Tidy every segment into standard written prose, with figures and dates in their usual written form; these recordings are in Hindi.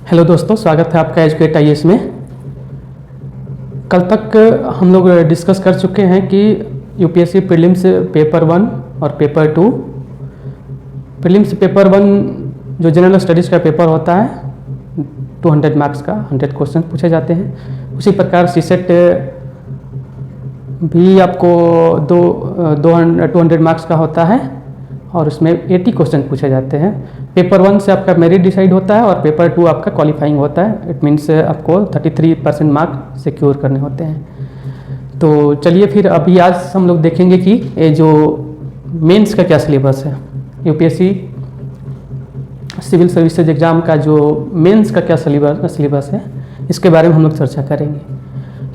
हेलो दोस्तों, स्वागत है आपका एजुकेट आईएएस में। कल तक हम लोग डिस्कस कर चुके हैं कि यूपीएससी प्रीलिम्स पेपर 1 और पेपर 2। प्रीलिम्स पेपर 1 जो जनरल स्टडीज़ का पेपर होता है 200 मार्क्स का 100 क्वेश्चन पूछे जाते हैं। उसी प्रकार सीसेट भी आपको 200 मार्क्स का होता है और उसमें 80 क्वेश्चन पूछे जाते हैं। पेपर 1 से आपका मेरिट डिसाइड होता है और पेपर 2 आपका क्वालिफाइंग होता है। इट मीन्स आपको 33% मार्क सिक्योर करने होते हैं। तो चलिए फिर अभी आज हम लोग देखेंगे कि ये जो मेंस का क्या सिलेबस है, यूपीएससी सिविल सर्विसेज एग्ज़ाम का जो मेंस का क्या सिलेबस है, इसके बारे में हम लोग चर्चा करेंगे।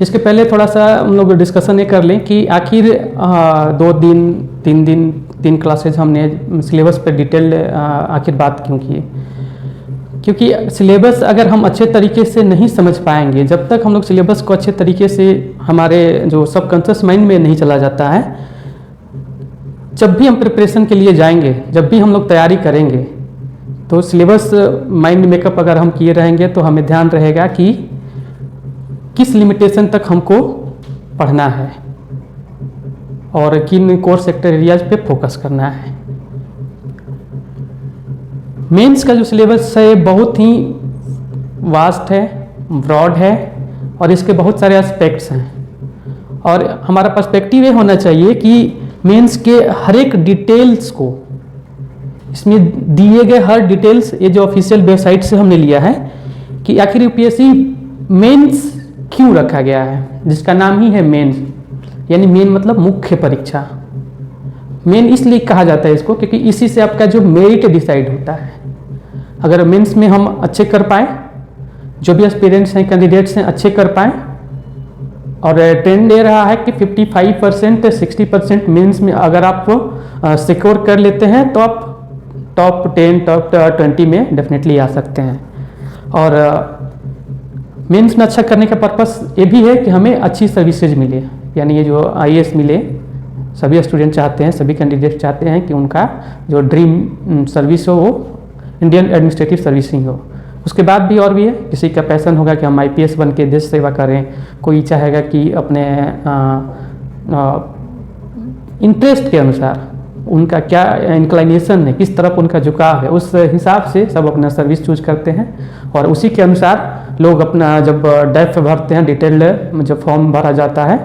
इसके पहले थोड़ा सा हम लोग डिस्कशन ये कर लें कि आखिर 2 दिन 3 दिन 3 क्लासेज हमने सिलेबस पर डिटेल आखिर बात क्यों की। क्योंकि सिलेबस अगर हम अच्छे तरीके से नहीं समझ पाएंगे, जब तक हम लोग सिलेबस को अच्छे तरीके से हमारे जो सबकॉन्शियस माइंड में नहीं चला जाता है, जब भी हम प्रिपरेशन के लिए जाएंगे, जब भी हम लोग तैयारी करेंगे, तो सिलेबस माइंड मेकअप अगर हम किए रहेंगे तो हमें ध्यान रहेगा कि किस लिमिटेशन तक हमको पढ़ना है और किन कोर सेक्टर एरियाज पे फोकस करना है। मेंस का जो सिलेबस है बहुत ही वास्ट है, ब्रॉड है और इसके बहुत सारे एस्पेक्ट्स हैं। और हमारा पर्सपेक्टिव ये होना चाहिए कि मेंस के हर एक डिटेल्स को, इसमें दिए गए हर डिटेल्स, ये जो ऑफिशियल वेबसाइट से हमने लिया है कि आखिर यूपीएससी मेंस क्यों रखा गया है, जिसका नाम ही है मेंस, यानी मेन मतलब मुख्य परीक्षा। मेन इसलिए कहा जाता है इसको क्योंकि इसी से आपका जो मेरिट डिसाइड होता है। अगर मेंस में हम अच्छे कर पाए, जो भी एस्पिरेंट्स हैं, कैंडिडेट्स हैं, अच्छे कर पाए, और ट्रेंड ये रहा है कि 55% 60% मेंस में अगर आप सिक्योर कर लेते हैं तो आप टॉप 10 टॉप 20 में डेफिनेटली आ सकते हैं। और मेंस में अच्छा करने का पर्पस ये भी है कि हमें अच्छी सर्विसेज मिले, यानी ये जो आईएएस मिले, सभी स्टूडेंट चाहते हैं, सभी कैंडिडेट चाहते हैं कि उनका जो ड्रीम सर्विस हो वो इंडियन एडमिनिस्ट्रेटिव सर्विसिंग हो। उसके बाद भी और भी है, किसी का पैसन होगा कि हम आईपीएस बन के देश सेवा करें, कोई चाहेगा कि अपने इंटरेस्ट के अनुसार उनका क्या इंक्लाइनेशन है, किस तरफ उनका झुकाव है, उस हिसाब से सब अपना सर्विस चूज करते हैं। और उसी के अनुसार लोग अपना जब डेफ भरते हैं, डिटेल्ड जब फॉर्म भरा जाता है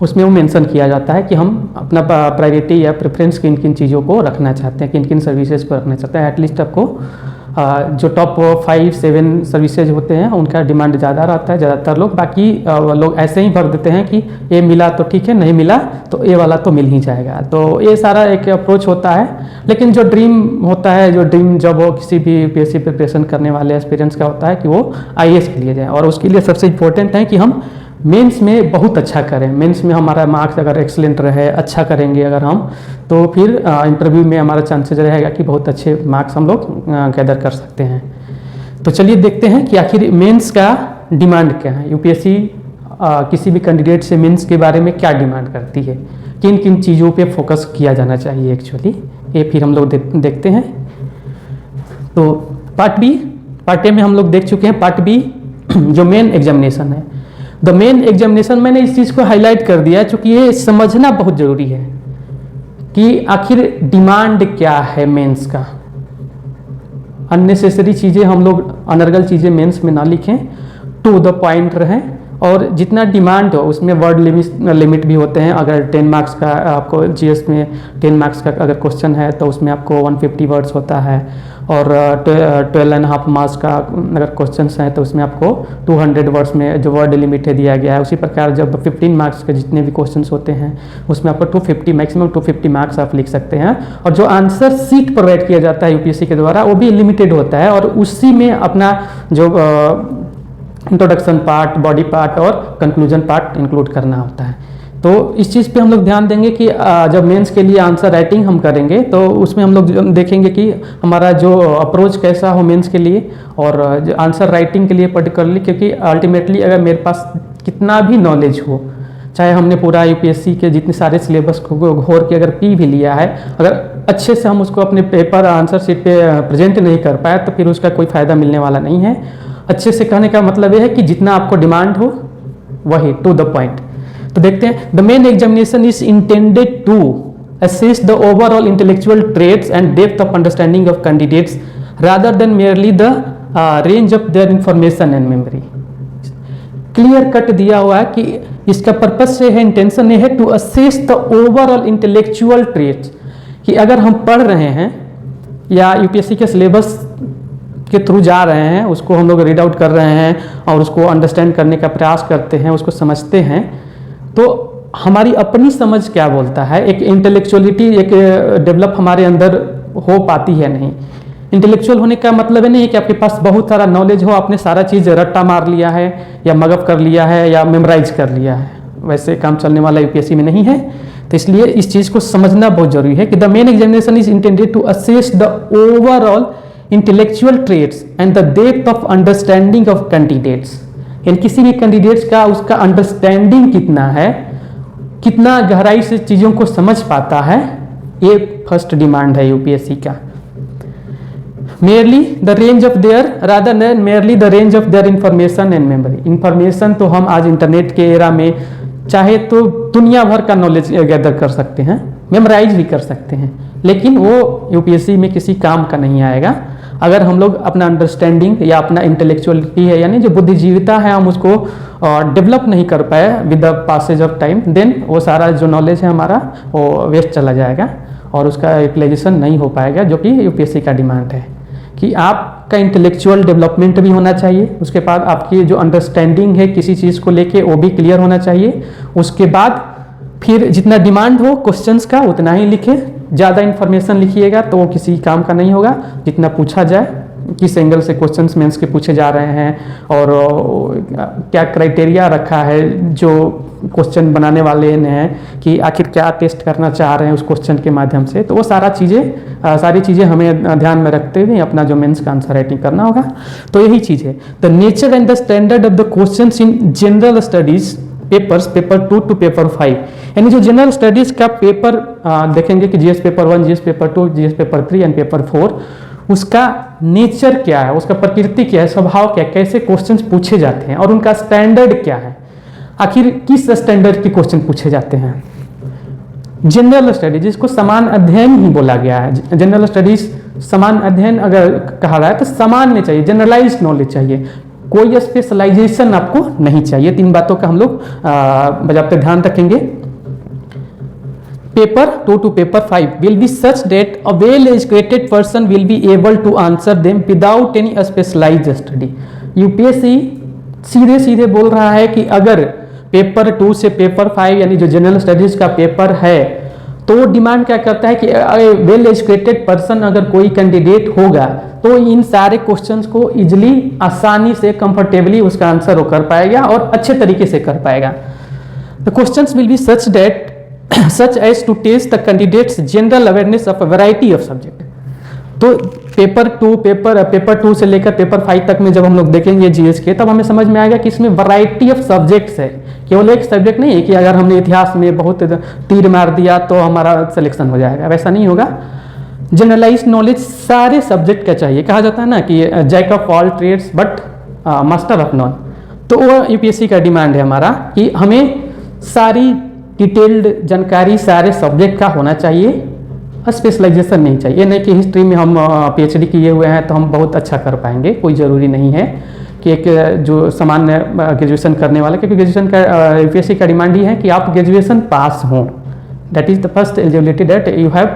उसमें वो मेंशन किया जाता है कि हम अपना प्रायोरिटी या प्रेफरेंस किन किन चीज़ों को रखना चाहते हैं, किन किन सर्विसेज को रखना चाहते हैं। एटलीस्ट आपको जो टॉप 5-7 सर्विसेज होते हैं उनका डिमांड ज़्यादा रहता है ज़्यादातर लोग। बाकी लोग ऐसे ही भर देते हैं कि ये मिला तो ठीक है, नहीं मिला तो ये वाला तो मिल ही जाएगा। तो ये सारा एक अप्रोच होता है। लेकिन जो ड्रीम होता है, जो ड्रीम जब वो किसी भी यूपीएससी प्रिपरेशन करने वाले एस्पिरेंट्स का होता है कि वो आईएएस के लिए जाएँ, और उसके लिए सबसे इम्पोर्टेंट है कि हम मेंस में बहुत अच्छा करें। मेंस में हमारा मार्क्स अगर एक्सीलेंट रहे, अच्छा करेंगे अगर हम, तो फिर इंटरव्यू में हमारा चांसेस रहेगा कि बहुत अच्छे मार्क्स हम लोग गैदर कर सकते हैं। तो चलिए देखते हैं कि आखिर मेंस का डिमांड क्या है। यूपीएससी किसी भी कैंडिडेट से मेंस के बारे में क्या डिमांड करती है, किन किन चीज़ों पे फोकस किया जाना चाहिए एक्चुअली, ये फिर हम लोग देखते हैं। तो पार्ट ए में हम लोग देख चुके हैं। पार्ट बी जो मेन एग्जामिनेशन है, द मेन एग्जामिनेशन, मैंने इस चीज़ को हाईलाइट कर दिया क्योंकि ये समझना बहुत ज़रूरी है कि आखिर डिमांड क्या है मेंस का। अननेसेसरी चीज़ें हम लोग, अनर्गल चीज़ें मेंस में ना लिखें, टू द पॉइंट रहें, और जितना डिमांड हो उसमें वर्ड लिमिट भी होते हैं। अगर 10 मार्क्स का आपको जीएस में 10 मार्क्स का अगर क्वेश्चन है तो उसमें आपको 150 वर्ड्स होता है, और 12.5 मार्क्स का अगर क्वेश्चन हैं तो उसमें आपको 200 वर्ड्स में जो वर्ड लिमिट है दिया गया है। उसी प्रकार जब 15 मार्क्स के जितने भी क्वेश्चन होते हैं उसमें आपको 250 मैक्सिमम 250 मार्क्स आप लिख सकते हैं। और जो आंसर सीट प्रोवाइड किया जाता है यूपीएससी के द्वारा वो भी लिमिटेड होता है, और उसी में अपना जो इंट्रोडक्शन पार्ट, बॉडी पार्ट और कंक्लूजन पार्ट इंक्लूड करना होता है। तो इस चीज़ पे हम लोग ध्यान देंगे कि जब मेंस के लिए आंसर राइटिंग हम करेंगे तो उसमें हम लोग देखेंगे कि हमारा जो अप्रोच कैसा हो मेंस के लिए, और आंसर राइटिंग के लिए पर्टिकुलरली, क्योंकि अल्टीमेटली अगर मेरे पास कितना भी नॉलेज हो, चाहे हमने पूरा यूपीएससी के जितने सारे सिलेबस को घोर के अगर पी भी लिया है, अगर अच्छे से हम उसको अपने पेपर आंसर शीट पे प्रेजेंट नहीं कर पाए तो फिर उसका कोई फ़ायदा मिलने वाला नहीं है। अच्छे से कहने का मतलब ये है कि जितना आपको डिमांड हो वही टू द पॉइंट। तो देखते हैं, the main examination is intended to assess the overall intellectual traits and depth of understanding of candidates rather than merely the range of their information and memory। Clear cut दिया हुआ है कि इसका पर्पस से है, इंटेंशन ये है to assess the overall intellectual traits, कि अगर हम पढ़ रहे हैं या यूपीएससी के सिलेबस के थ्रू जा रहे हैं, उसको हम लोग रीड आउट कर रहे हैं और उसको अंडरस्टैंड करने का प्रयास करते हैं, उसको समझते हैं, तो हमारी अपनी समझ क्या बोलता है, एक इंटेलेक्चुअलिटी एक डेवलप हमारे अंदर हो पाती है नहीं। इंटेलेक्चुअल होने का मतलब है नहीं है कि आपके पास बहुत सारा नॉलेज हो, आपने सारा चीज़ रट्टा मार लिया है या मगअप कर लिया है या मेमोराइज कर लिया है, वैसे काम चलने वाला यूपीएससी में नहीं है। तो इसलिए इस चीज़ को समझना बहुत जरूरी है कि the main examination is intended to assess the overall intellectual traits and the depth of understanding of candidates, यानी किसी भी कैंडिडेट्स का उसका अंडरस्टैंडिंग कितना है, कितना गहराई से चीज़ों को समझ पाता है, ये फर्स्ट डिमांड है यूपीएससी का। Merely the range of their rather than merely the range of their information and memory. Information तो हम आज इंटरनेट के एरा में चाहे तो दुनिया भर का नॉलेज गैदर कर सकते हैं, मेमोराइज भी कर सकते हैं, लेकिन वो यूपीएससी में किसी काम का नहीं आएगा अगर हम लोग अपना अंडरस्टैंडिंग या अपना इंटेलेक्चुअलिटी है, यानी जो बुद्धिजीविता है, हम उसको डेवलप नहीं कर पाए with the passage of time, then वो सारा जो नॉलेज है हमारा वो वेस्ट चला जाएगा और उसका यूटिलाइजेशन नहीं हो पाएगा, जो कि यूपीएससी का डिमांड है कि आपका इंटेलेक्चुअल डेवलपमेंट भी होना चाहिए, उसके बाद आपकी जो अंडरस्टैंडिंग है किसी चीज़ को लेके वो भी क्लियर होना चाहिए। उसके बाद फिर जितना डिमांड हो क्वेश्चंस का उतना ही लिखें, ज़्यादा इन्फॉर्मेशन लिखिएगा तो वो किसी काम का नहीं होगा। जितना पूछा जाए, किस एंगल से क्वेश्चंस मेंस के पूछे जा रहे हैं और क्या क्राइटेरिया रखा है जो क्वेश्चन बनाने वाले ने है कि आखिर क्या टेस्ट करना चाह रहे हैं उस क्वेश्चन के माध्यम से, तो वो सारी चीज़ें हमें ध्यान में रखते हुए अपना जो मेंस का आंसर राइटिंग करना होगा। तो यही चीज़ है। The nature and the standard of the questions in general studies papers, paper 2 to paper 5, यानी जो जनरल स्टडीज का पेपर देखेंगे कि GS paper 1, GS paper 2, GS paper 3 and paper 4, उसका नेचर क्या है, उसका प्रकृति क्या है, स्वभाव क्या है, कैसे क्वेश्चंस पूछे जाते हैं और उनका स्टैंडर्ड क्या है, आखिर किस स्टैंडर्ड के क्वेश्चन पूछे जाते हैं। जनरल स्टडीज, जिसको समान अध्ययन ही बोला गया है, जनरल स्टडीज समान अध्ययन अगर कहा रहा है तो सामान्य चाहिए, जनरलाइज्ड नॉलेज चाहिए, कोई स्पेशलाइजेशन आपको नहीं चाहिए। 3 बातों का हम लोग बजाते ध्यान रखेंगे। Paper 2 to paper 5 will be such that a well educated person will be able to answer them without any specialized study। UPSC सीधे सीधे बोल रहा है कि अगर पेपर 2 से पेपर 5 यानी जो जनरल स्टडीज का पेपर है, तो डिमांड क्या करता है कि वेल एजुकेटेड पर्सन अगर कोई कैंडिडेट होगा तो इन सारे क्वेश्चंस को इजिली, आसानी से, कंफर्टेबली उसका आंसर वो कर पाएगा और अच्छे तरीके से कर पाएगा। The questions will be such as to test the candidates general awareness of a variety of subject. तो पेपर 2 से लेकर पेपर 5 तक में जब हम लोग देखेंगे जीएस के, तब हमें समझ में आएगा कि इसमें वैरायटी ऑफ सब्जेक्ट्स है, केवल एक सब्जेक्ट नहीं है कि अगर हमने इतिहास में बहुत तीर मार दिया तो हमारा सिलेक्शन हो जाएगा, वैसा नहीं होगा। जनरलाइज नॉलेज सारे सब्जेक्ट का चाहिए। कहा जाता है ना कि jack of all trades but master of none, तो वो यूपीएससी का डिमांड है हमारा कि हमें सारी डिटेल्ड जानकारी सारे सब्जेक्ट का होना चाहिए, स्पेशलाइजेशन नहीं चाहिए। नहीं कि हिस्ट्री में हम पीएचडी किए हुए हैं तो हम बहुत अच्छा कर पाएंगे, कोई ज़रूरी नहीं है कि एक जो सामान्य ग्रेजुएशन करने वाले, क्योंकि ग्रेजुएशन का यूपीएससी का डिमांड ये है कि आप ग्रेजुएशन पास हों, that is the first eligibility, that you have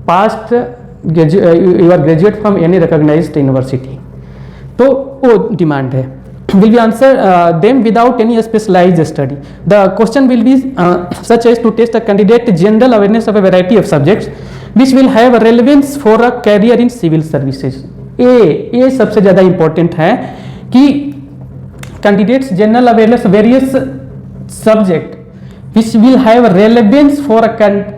passed, you are graduate from any recognised university. तो वो डिमांड है। will be answer them without any specialized study. The question will be such as to test a candidate general awareness of a variety of subjects which will have relevance for a career in civil services। ये सबसे ज़्यादा important है कि candidates general awareness of various subject which will have relevance for a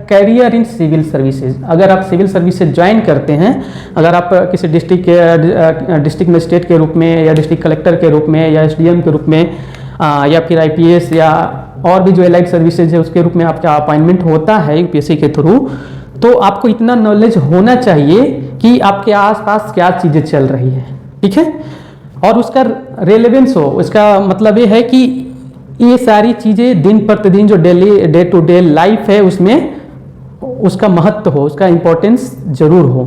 career in civil services। अगर आप सिविल सर्विसेज ज्वाइन करते हैं, अगर आप किसी डिस्ट्रिक्ट मजिस्ट्रेट के रूप में या डिस्ट्रिक्ट कलेक्टर के रूप में या एसडीएम के रूप में या फिर आईपीएस या और भी जो एलाइड सर्विसेज है उसके रूप में आपका अपॉइंटमेंट होता है यूपीएससी के थ्रू, तो आपको इतना नॉलेज होना चाहिए कि आपके आसपास क्या चीज़ें चल रही है, ठीक है, और उसका रेलेवेंस हो। उसका मतलब ये है कि ये सारी चीज़ें दिन प्रतिदिन जो daily day to day life है उसमें उसका महत्व हो, उसका इम्पोर्टेंस जरूर हो।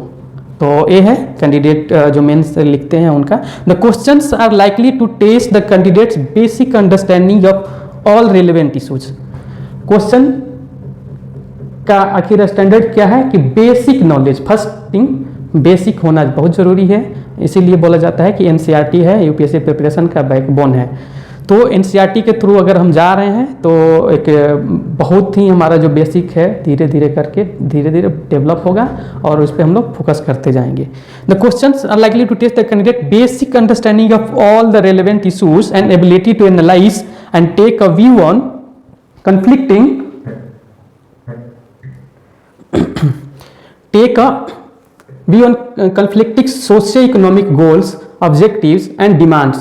तो ये है कैंडिडेट जो मेंस लिखते हैं उनका। The questions are likely to test the candidates basic understanding of all relevant issues. Question का आखिर स्टैंडर्ड क्या है कि basic knowledge, first thing basic होना बहुत जरूरी है। इसीलिए बोला जाता है कि एनसीईआरटी है यूपीएससी प्रिपरेशन का बैकबोन है। तो एनसीईआरटी के थ्रू अगर हम जा रहे हैं तो एक बहुत ही हमारा जो बेसिक है धीरे धीरे करके धीरे धीरे डेवलप होगा और उस पर हम लोग फोकस करते जाएंगे। The questions are likely to test the candidate basic understanding of all the relevant issues and ability to analyse and take a view on conflicting take a view on conflicting socio-economic goals, objectives and demands।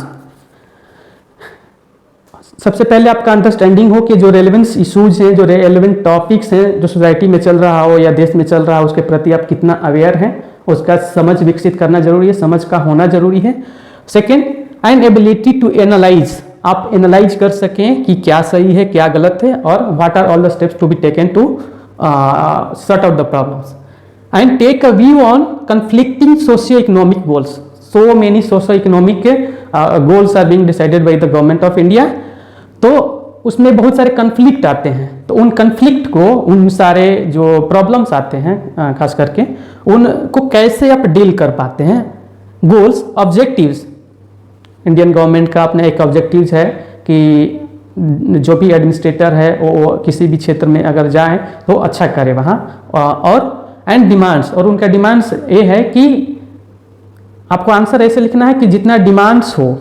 सबसे पहले आपका अंडरस्टैंडिंग हो कि जो रेलेवेंस इश्यूज हैं, जो रेलेवेंट टॉपिक्स हैं, जो सोसाइटी में चल रहा हो या देश में चल रहा हो, उसके प्रति आप कितना अवेयर हैं, उसका समझ विकसित करना जरूरी है, समझ का होना जरूरी है। Second, and ability to analyse, आप एनालाइज कर सकें कि क्या सही है क्या गलत है और what are all the steps to be taken to sort out the problems and take a view on conflicting socio-economic goals। so many socio-economic goals are being decided by the government of India। तो उसमें बहुत सारे कन्फ्लिक्ट आते हैं, तो उन कन्फ्लिक्ट को, उन सारे जो प्रॉब्लम्स आते हैं खास करके उनको कैसे आप डील कर पाते हैं। गोल्स, ऑब्जेक्टिव्स, इंडियन गवर्नमेंट का अपना एक ऑब्जेक्टिव्स है कि जो भी एडमिनिस्ट्रेटर है वो किसी भी क्षेत्र में अगर जाए तो अच्छा करे वहाँ। और एंड डिमांड्स, और उनका डिमांड्स ये है कि आपको आंसर ऐसे लिखना है कि जितना डिमांड्स हो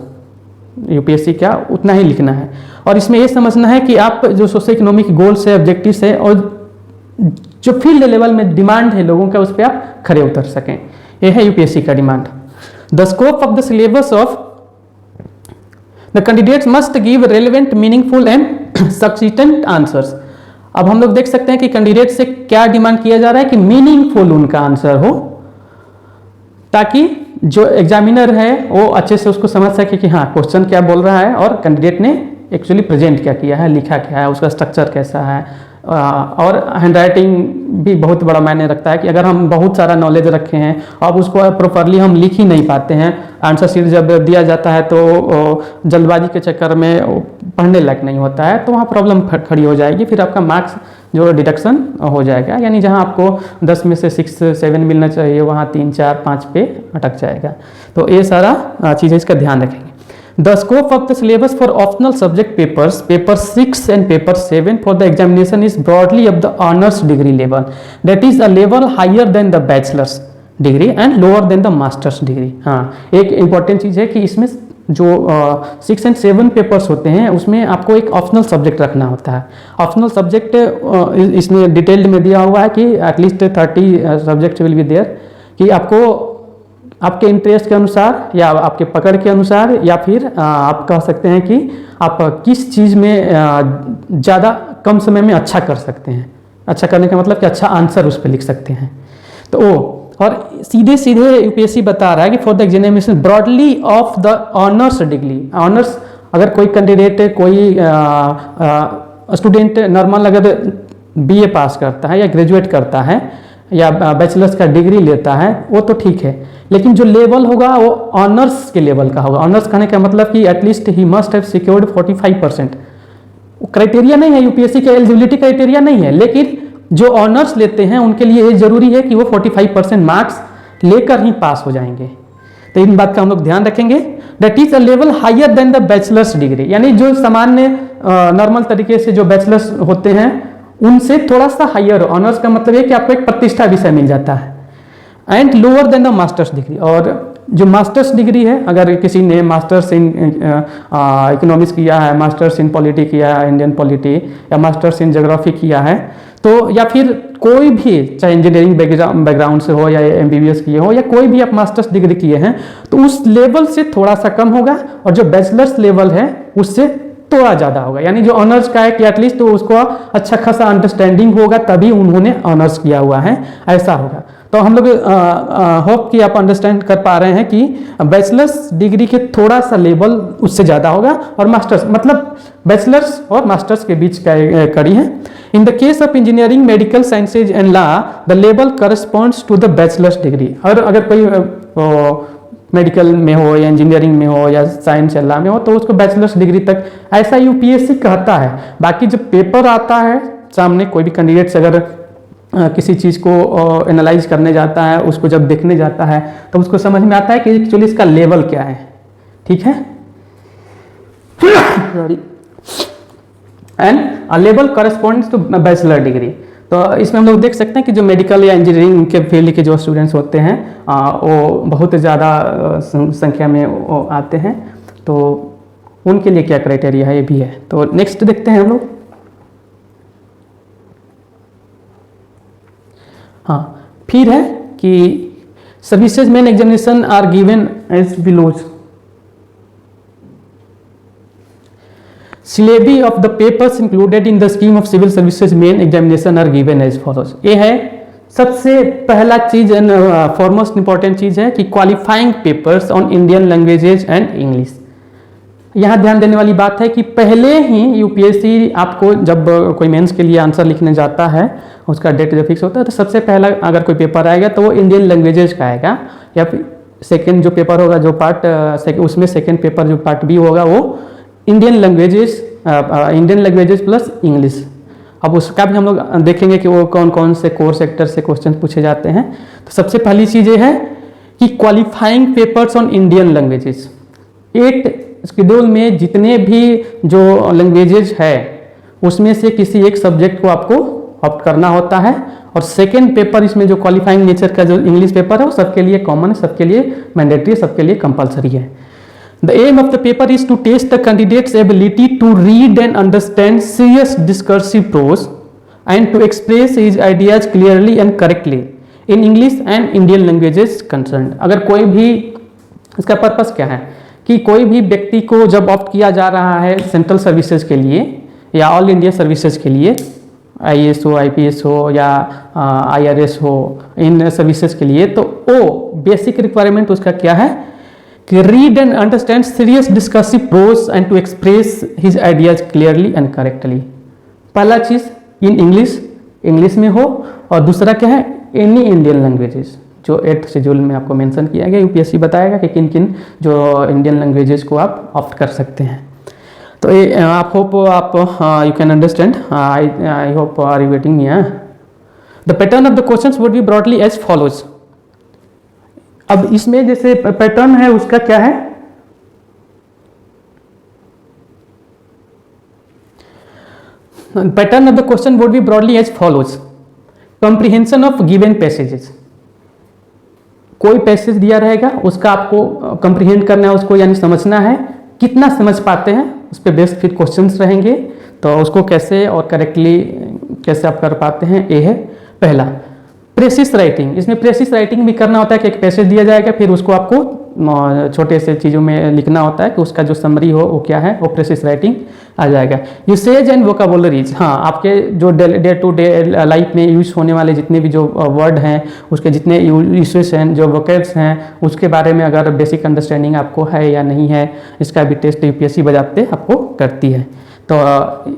यूपीएससी का उतना ही लिखना है। और इसमें ये समझना है कि आप जो सोशो इकोनॉमिक गोल्स है, ऑब्जेक्टिव्स है और जो फील्ड लेवल में डिमांड है लोगों का उस पर आप खड़े उतर सकें, ये है यूपीएससी का demand. The scope of the syllabus of the candidates must give relevant, meaningful and subsistent answers. अब हम लोग देख सकते हैं कि कैंडिडेट से क्या डिमांड किया जा रहा है कि मीनिंगफुल उनका आंसर हो, ताकि जो एग्जामिनर है वो अच्छे से उसको समझ सके कि हाँ क्वेश्चन क्या बोल रहा है और कैंडिडेट ने एक्चुअली प्रेजेंट क्या किया है, लिखा क्या है, उसका स्ट्रक्चर कैसा है। और हैंडराइटिंग भी बहुत बड़ा मायने रखता है कि अगर हम बहुत सारा नॉलेज रखे हैं अब उसको प्रॉपरली हम लिख ही नहीं पाते हैं, आंसर शीट जब दिया जाता है तो जल्दबाजी के चक्कर में पढ़ने लायक नहीं होता है, तो वहाँ प्रॉब्लम खड़ी हो जाएगी। फिर आपका मार्क्स जो डिडक्शन हो जाएगा, यानी जहाँ आपको 10 में से 6-7 मिलना चाहिए वहाँ 3-4-5 पे अटक जाएगा। तो ये सारा चीज़ें इसका ध्यान रखेंगे। The scope of the syllabus for optional subject papers, paper 6 and paper 7 for the examination is broadly of the honors degree level, that is a level higher than the bachelor's degree and lower than the master's degree। हाँ, एक important चीज़ है कि इसमें जो 6 and 7 पेपर्स होते हैं उसमें आपको एक ऑप्शनल सब्जेक्ट रखना होता है। ऑप्शनल सब्जेक्ट इसमें डिटेल्ड में दिया हुआ है कि at least 30 subject will be there, कि आपको आपके इंटरेस्ट के अनुसार या आपके पकड़ के अनुसार या फिर आप कह सकते हैं कि आप किस चीज़ में ज़्यादा कम समय में अच्छा कर सकते हैं। अच्छा करने का मतलब कि अच्छा आंसर उस पर लिख सकते हैं। तो और सीधे सीधे यूपीएससी बता रहा है कि for the examination broadly of the honours degree. Honours अगर कोई कैंडिडेट, कोई स्टूडेंट नॉर्मल अगर बीए पास करता है या ग्रेजुएट करता है या बैचलर्स का डिग्री लेता है वो तो ठीक है, लेकिन जो लेवल होगा वो ऑनर्स के लेवल का होगा। ऑनर्स कहने का मतलब कि at least he must have secured 45%। Criteria नहीं है, यूपीएससी का एलिजिबिलिटी क्राइटेरिया नहीं है, लेकिन जो ऑनर्स लेते हैं उनके लिए ये जरूरी है कि वो 45% मार्क्स लेकर ही पास हो जाएंगे। तो इन बात का हम लोग ध्यान रखेंगे। That is a level higher than the bachelor's degree, यानी जो सामान्य नॉर्मल तरीके से जो बैचलर्स होते हैं उनसे थोड़ा सा हायर। ऑनर्स का मतलब है कि आपको एक प्रतिष्ठा विषय मिल जाता है। And lower than the masters degree, और जो मास्टर्स डिग्री है, अगर किसी ने मास्टर्स इन इकोनॉमिक्स किया है, मास्टर्स इन पॉलिटी किया है, इंडियन पॉलिटी, या मास्टर्स इन ज्योग्राफी किया है, तो या फिर कोई भी चाहे इंजीनियरिंग बैकग्राउंड से हो या एमबीबीएस किए हो या कोई भी आप मास्टर्स डिग्री किए हैं, तो उस लेवल से थोड़ा सा कम होगा। और जो बैचलर्स लेवल है उससे थोड़ा ज़्यादा होगा, यानी जो ऑनर्स का है कि एटलीस्ट तो उसको अच्छा खासा अंडरस्टैंडिंग होगा तभी उन्होंने ऑनर्स किया हुआ है, ऐसा होगा। तो हम लोग होप कि आप अंडरस्टैंड कर पा रहे हैं कि बैचलर्स डिग्री के थोड़ा सा लेवल उससे ज़्यादा होगा, और मास्टर्स मतलब बैचलर्स और मास्टर्स के बीच का कड़ी है। In the case of engineering, medical sciences and law, the level corresponds to the bachelor's degree. और अगर कोई मेडिकल में हो या इंजीनियरिंग में हो या साइंस या लॉ में हो तो उसको बैचलर्स डिग्री तक, ऐसा यूपीएससी कहता है। बाकी जब पेपर आता है सामने, कोई भी कैंडिडेट्स अगर किसी चीज़ को एनालाइज करने जाता है, उसको जब देखने जाता है तो उसको समझ में आता है कि एक्चुअली इसका लेवल क्या है, ठीक है। And level corresponds to bachelor degree. तो इसमें हम लोग देख सकते हैं कि जो मेडिकल या इंजीनियरिंग के फील्ड के जो स्टूडेंट्स होते हैं वो बहुत ज़्यादा संख्या में वो आते हैं, तो उनके लिए क्या क्राइटेरिया है ये भी है। तो नेक्स्ट देखते हैं हम लोग। हाँ, फिर है कि services main examination are given as below. Syllabi of the papers included in the scheme of civil services main examination are given as follows. ये है सबसे पहला चीज एंड फॉरमोस्ट इंपॉर्टेंट चीज है कि qualifying papers on Indian languages and English. यहाँ ध्यान देने वाली बात है कि पहले ही यूपीएससी आपको जब कोई मेंस के लिए आंसर लिखने जाता है, उसका डेट जब फिक्स होता है तो सबसे पहला अगर कोई पेपर आएगा तो वो इंडियन लैंग्वेजेज का आएगा, या फिर सेकेंड जो पेपर होगा जो पार्ट उसमें सेकेंड पेपर जो पार्ट बी होगा वो इंडियन लैंग्वेजेस प्लस इंग्लिश। अब उसका भी हम लोग देखेंगे कि वो कौन कौन से कोर सेक्टर से क्वेश्चन पूछे जाते हैं। तो सबसे पहली चीज़ ये है कि qualifying papers on Indian languages. 8 schedule में जितने भी जो लैंग्वेजेज है उसमें से किसी एक सब्जेक्ट को आपको ऑप्ट करना होता है, और सेकेंड पेपर इसमें जो क्वालिफाइंग नेचर का जो इंग्लिश पेपर है वो सबके लिए कॉमन है, सबके लिए मैंडेटरी, सबके लिए कंपलसरी है। The aim of the paper is to test the candidate's ability to read and understand serious discursive prose and to express his ideas clearly and correctly in English and Indian languages concerned। अगर कोई भी, इसका पर्पस क्या है कि कोई भी व्यक्ति को जब ऑप्ट किया जा रहा है सेंट्रल सर्विसेज के लिए या ऑल इंडिया सर्विसेज के लिए, आईएएस हो, आईपीएस हो या आईआरएस हो, इन सर्विसेज के लिए, तो वो बेसिक रिक्वायरमेंट उसका क्या है कि read and understand serious discursive prose and to express his ideas clearly and correctly. पहला चीज इन इंग्लिश में हो, और दूसरा क्या है एनी इंडियन लैंग्वेजेस, जो 8th शेड्यूल में आपको मेंशन किया गया। यूपीएससी बताएगा कि किन किन जो इंडियन लैंग्वेजेस को आप ऑप्ट कर सकते हैं। तो ये आप होप आप you can understand, I hope are you getting me. The pattern of the questions would be broadly as follows. अब इसमें जैसे पैटर्न है उसका क्या है, pattern of the question would be broadly as follows. Comprehension of given passages, कोई पैसेज दिया रहेगा उसका आपको कॉम्प्रिहेंड करना है, उसको यानी समझना है, कितना समझ पाते हैं उस पर बेस्ड फिर क्वेश्चंस रहेंगे, तो उसको कैसे और करेक्टली कैसे आप कर पाते हैं, ये है पहला। प्रेसिस राइटिंग, इसमें प्रेसिस राइटिंग भी करना होता है कि एक पैसेज दिया जाएगा, फिर उसको आपको छोटे से चीज़ों में लिखना होता है कि उसका जो समरी हो वो क्या है, वो प्रेसिस राइटिंग आ जाएगा। यूसेज एंड वोकाबुलरीज, हाँ आपके जो डे टू डे लाइफ में यूज होने वाले जितने भी जो वर्ड हैं, उसके जितने यूसेज हैं, जो वोकेब्स हैं, उसके बारे में अगर बेसिक अंडरस्टैंडिंग आपको है या नहीं है, इसका भी टेस्ट यूपीएससी बजाते आपको करती है। तो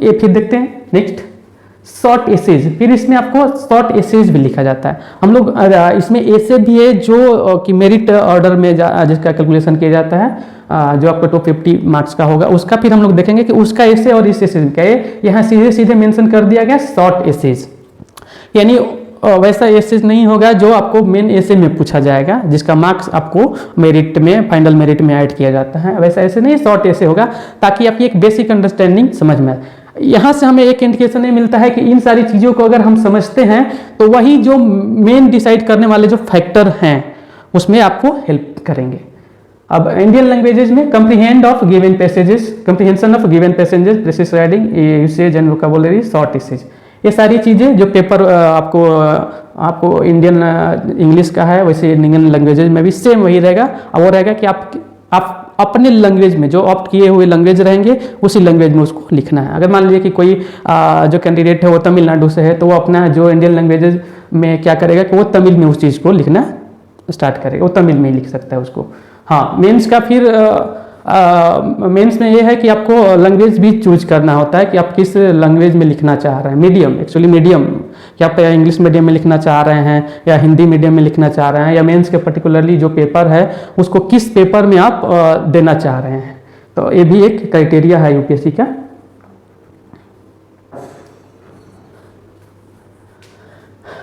ये फिर देखते हैं नेक्स्ट शॉर्ट एसेज। फिर इसमें आपको शॉर्ट एसेज भी लिखा जाता है। हम लोग इसमें ऐसे भी है जो कि मेरिट ऑर्डर में जिसका कैलकुलेशन किया जाता है, जो आपको 250 मार्क्स का होगा, उसका फिर हम लोग देखेंगे कि उसका एसे और इस एसेज का यहाँ सीधे सीधे मेंशन कर दिया गया शॉर्ट एसेज, यानी वैसा एसेज नहीं होगा जो आपको मेन एसे में पूछा जाएगा, जिसका मार्क्स आपको मेरिट में, फाइनल मेरिट में ऐड किया जाता है, वैसा ऐसे नहीं, शॉर्ट एसे होगा, ताकि आपकी एक बेसिक अंडरस्टैंडिंग समझ में आए। यहाँ से हमें एक इंडिकेशन ये मिलता है कि इन सारी चीज़ों को अगर हम समझते हैं तो वही जो मेन डिसाइड करने वाले जो फैक्टर हैं उसमें आपको हेल्प करेंगे। अब इंडियन लैंग्वेजेज में comprehend of given passages, comprehension of given passages, precis writing, usage and vocabulary, short essays, ये सारी चीज़ें जो पेपर आपको इंडियन इंग्लिश का है वैसे इंडियन लैंग्वेजेज में भी सेम वही रहेगा। और वो रहेगा कि आप अपने लैंग्वेज में जो ऑप्ट किए हुए लैंग्वेज रहेंगे उसी लैंग्वेज में उसको लिखना है। अगर मान लीजिए कि कोई जो कैंडिडेट है वो तमिलनाडु से है, तो वो अपना जो इंडियन लैंग्वेजेज में क्या करेगा कि वो तमिल में उस चीज़ को लिखना स्टार्ट करेगा, वो तमिल में ही लिख सकता है उसको। हाँ, मेंस का फिर मेंस में ये है कि आपको लैंग्वेज भी चूज करना होता है कि आप किस लैंग्वेज में लिखना चाह रहे हैं। मीडियम, एक्चुअली मीडियम कि आप इंग्लिश मीडियम में लिखना चाह रहे हैं या हिंदी मीडियम में लिखना चाह रहे हैं, या मेंस के पर्टिकुलरली जो पेपर है उसको किस पेपर में आप देना चाह रहे हैं। तो ये भी एक क्राइटेरिया है यूपीएससी का।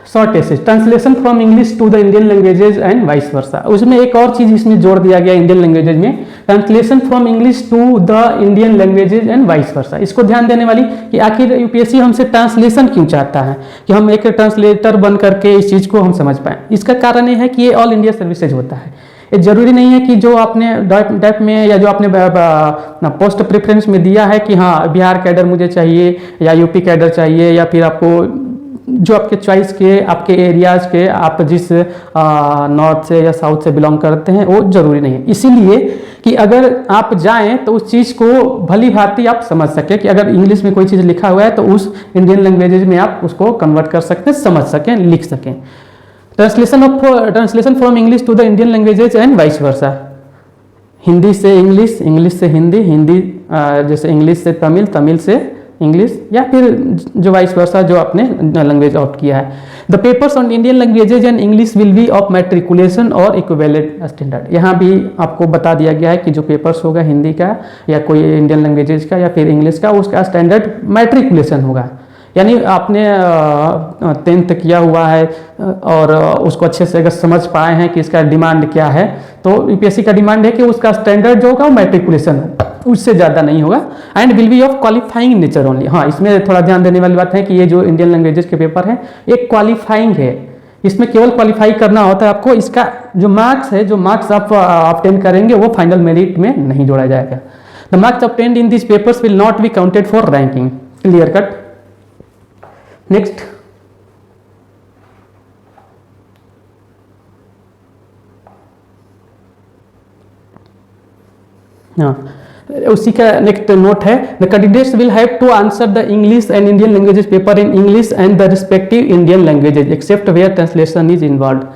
Short essays, translation from English to the Indian languages and vice versa. उसमें एक और चीज इसमें जोड़ दिया गया इंडियन लैंग्वेजेज में, translation from English to the Indian languages and vice versa. इसको ध्यान देने वाली कि आखिर यूपीएससी हमसे ट्रांसलेशन क्यों चाहता है, कि हम एक ट्रांसलेटर बन करके इस चीज को हम समझ पाए। इसका कारण ये है कि ये ऑल इंडिया सर्विसेज होता है। ये जरूरी नहीं है कि जो आपने डैप में या जो आपने पोस्ट प्रेफरेंस में दिया है कि हाँ बिहार कैडर मुझे चाहिए या यूपी कैडर चाहिए, या फिर आपको जो आपके चॉइस के, आपके एरियाज के, आप जिस नॉर्थ से या साउथ से बिलोंग करते हैं, वो जरूरी नहीं है। इसीलिए कि अगर आप जाएं तो उस चीज़ को भली भांति आप समझ सकें, कि अगर इंग्लिश में कोई चीज़ लिखा हुआ है तो उस इंडियन लैंग्वेजेज में आप उसको कन्वर्ट कर सकते हैं, समझ सकें, लिख सकें। Translation from English to the Indian languages and vice versa. Hindi से इंग्लिश, इंग्लिश से हिंदी, हिंदी जैसे इंग्लिश से तमिल, तमिल से इंग्लिश, या फिर जो वाइस वर्सा जो आपने लैंग्वेज ऑप्ट किया है। The papers on Indian languages and English will be of matriculation और इक्विवेलेंट स्टैंडर्ड। यहाँ भी आपको बता दिया गया है कि जो पेपर्स होगा हिंदी का या कोई इंडियन लैंग्वेजेज का या फिर इंग्लिश का, उसका स्टैंडर्ड मैट्रिकुलेशन होगा। यानी आपने 10th किया हुआ है और उसको अच्छे से अगर समझ पाए हैं कि इसका डिमांड क्या है, तो यूपीएससी का डिमांड है कि उसका स्टैंडर्ड जो होगा वो मैट्रिकुलेशन हो, उससे ज़्यादा नहीं होगा, and will be of qualifying nature only. हाँ, इसमें थोड़ा ध्यान देने वाली बात है कि ये जो इंडियन लैंग्वेजेस के पेपर है एक क्वालिफाइंग है, इसमें केवल क्वालिफाई करना होता है आपको। इसका जो मार्क्स है, जो मार्क्स आप ऑब्टेन करेंगे वो फाइनल मेरिट में नहीं जोड़ा जाएगा। The marks obtained in this papers will not be counted for ranking. Clear cut. Next, हाँ, उसी का नेक्स्ट नोट है, the candidates will have to answer the English and Indian languages paper in English and the respective Indian languages except where translation is involve.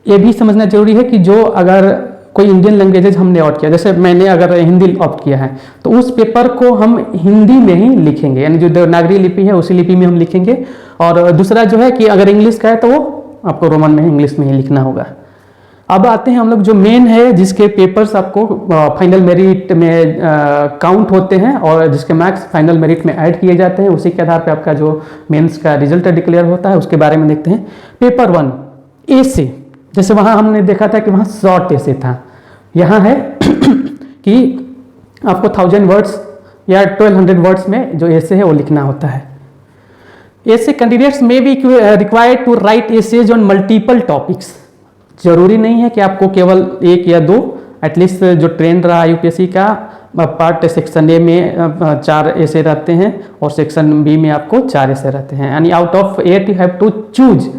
ये भी समझना जरूरी है कि जो अगर कोई इंडियन लैंग्वेजेज हमने ऑप्ट किया, जैसे मैंने अगर हिंदी ऑप्ट किया है तो उस पेपर को हम हिंदी में ही लिखेंगे, यानी जो देवनागरी लिपि है उसी लिपि में हम लिखेंगे। और दूसरा जो है कि अगर इंग्लिश का है तो वो आपको रोमन में, इंग्लिश में ही लिखना होगा। अब आते हैं हम लोग जो मेन है, जिसके पेपर्स आपको फाइनल मेरिट में काउंट होते हैं और जिसके मार्क्स फाइनल मेरिट में ऐड किए जाते हैं, उसी के आधार पे आपका जो मेंस का रिजल्ट डिक्लेयर होता है, उसके बारे में देखते हैं। पेपर 1 ए से, जैसे वहाँ हमने देखा था कि वहाँ शॉर्ट एसे था, यहाँ है कि आपको 1000 वर्ड्स या 1200 वर्ड्स में जो एसे है वो लिखना होता है। Essay candidates may be required to write essays on multiple topics. जरूरी नहीं है कि आपको केवल 1 या 2, एटलीस्ट जो ट्रेंड रहा यूपीएससी का पार्ट सेक्शन ए में 4 एसे रहते हैं और सेक्शन बी में आपको 4 एसे रहते हैं, यानी out of 8 you have to choose.